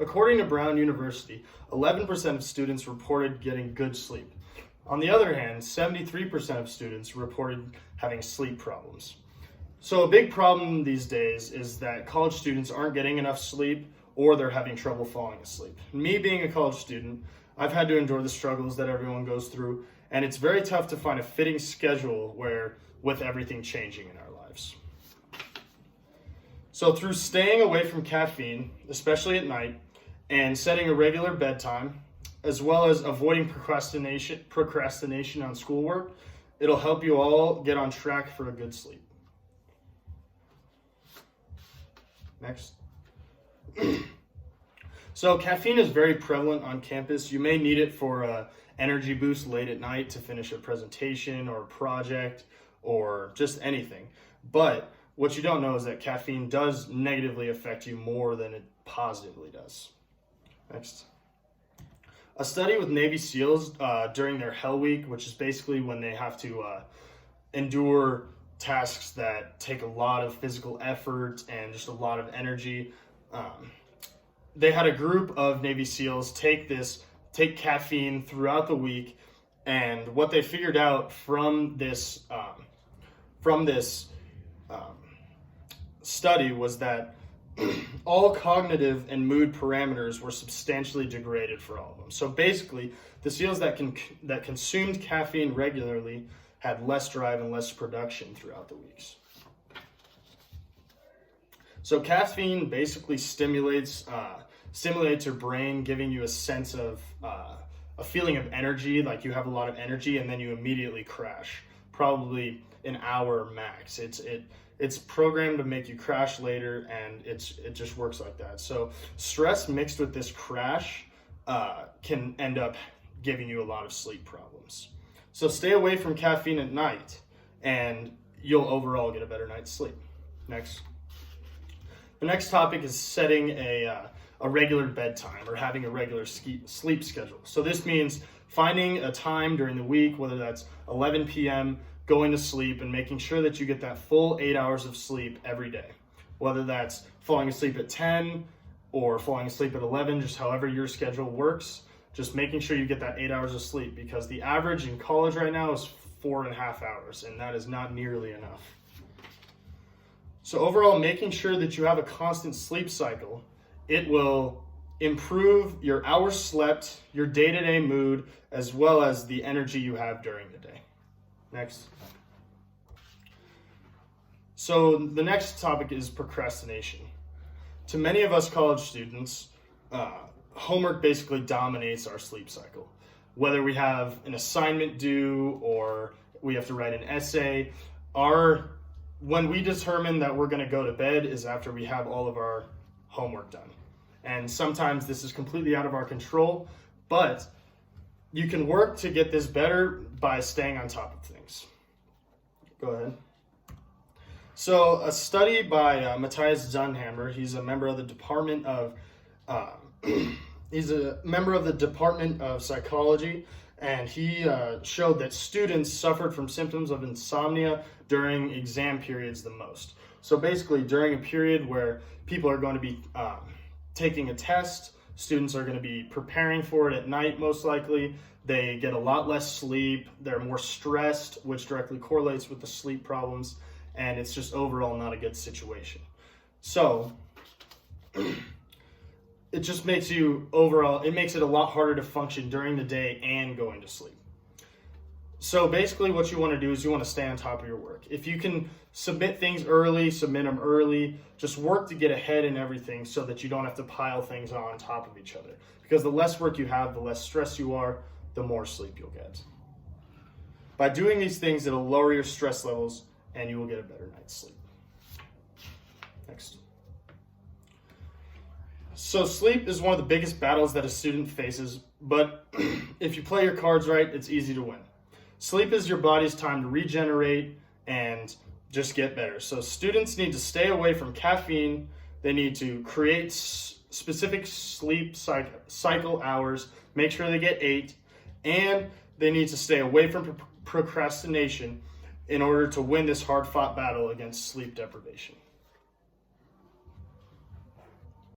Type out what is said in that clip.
According to Brown University, 11% of students reported getting good sleep. On the other hand, 73% of students reported having sleep problems. So a big problem these days is that college students aren't getting enough sleep or they're having trouble falling asleep. Me being a college student, I've had to endure the struggles that everyone goes through, and it's very tough to find a fitting schedule with everything changing in our lives. So through staying away from caffeine, especially at night, and setting a regular bedtime, as well as avoiding procrastination on schoolwork, it'll help you all get on track for a good sleep. Next. So caffeine is very prevalent on campus. You may need it for an energy boost late at night to finish a presentation or a project or just anything. But what you don't know is that caffeine does negatively affect you more than it positively does. Next. A study with Navy SEALs during their Hell Week, which is basically when they have to endure tasks that take a lot of physical effort and just a lot of energy. They had a group of Navy SEALs take caffeine throughout the week, and what they figured out from this study was that all cognitive and mood parameters were substantially degraded for all of them. So basically, the SEALs that consumed caffeine regularly had less drive and less production throughout the weeks. So caffeine basically stimulates your brain, giving you a sense of a feeling of energy, like you have a lot of energy, and then you immediately crash, probably an hour max. It's programmed to make you crash later, and it just works like that. So stress mixed with this crash can end up giving you a lot of sleep problems. So stay away from caffeine at night, and you'll overall get a better night's sleep. Next. The next topic is setting a regular bedtime or having a regular sleep schedule. So this means finding a time during the week, whether that's 11 p.m., going to sleep and making sure that you get that full 8 hours of sleep every day. Whether that's falling asleep at 10 or falling asleep at 11, just however your schedule works, just making sure you get that 8 hours of sleep, because the average in college right now is 4.5 hours, and that is not nearly enough. So overall, making sure that you have a constant sleep cycle, it will improve your hours slept, your day-to-day mood, as well as the energy you have during the day. Next. So the next topic is procrastination. To many of us college students, homework basically dominates our sleep cycle. Whether we have an assignment due or we have to write an essay, when we determine that we're going to go to bed is after we have all of our homework done. And sometimes this is completely out of our control, but you can work to get this better by staying on top of things. Go ahead. So a study by Matthias Dunhammer, he's a member of the Department of Psychology, and he showed that students suffered from symptoms of insomnia during exam periods the most. So basically, during a period where people are going to be taking a test, students are going to be preparing for it at night most likely, they get a lot less sleep, they're more stressed, which directly correlates with the sleep problems, and it's just overall not a good situation. So it just makes it a lot harder to function during the day and going to sleep. So basically what you want to do is you want to stay on top of your work. If you can submit things early, submit them early. Just work to get ahead in everything so that you don't have to pile things on top of each other. Because the less work you have, the less stress you are, the more sleep you'll get. By doing these things, it'll lower your stress levels and you will get a better night's sleep. Next. So sleep is one of the biggest battles that a student faces, but if you play your cards right, it's easy to win. Sleep is your body's time to regenerate and just get better. So students need to stay away from caffeine. They need to create specific sleep cycle hours, make sure they get 8, and they need to stay away from procrastination in order to win this hard-fought battle against sleep deprivation.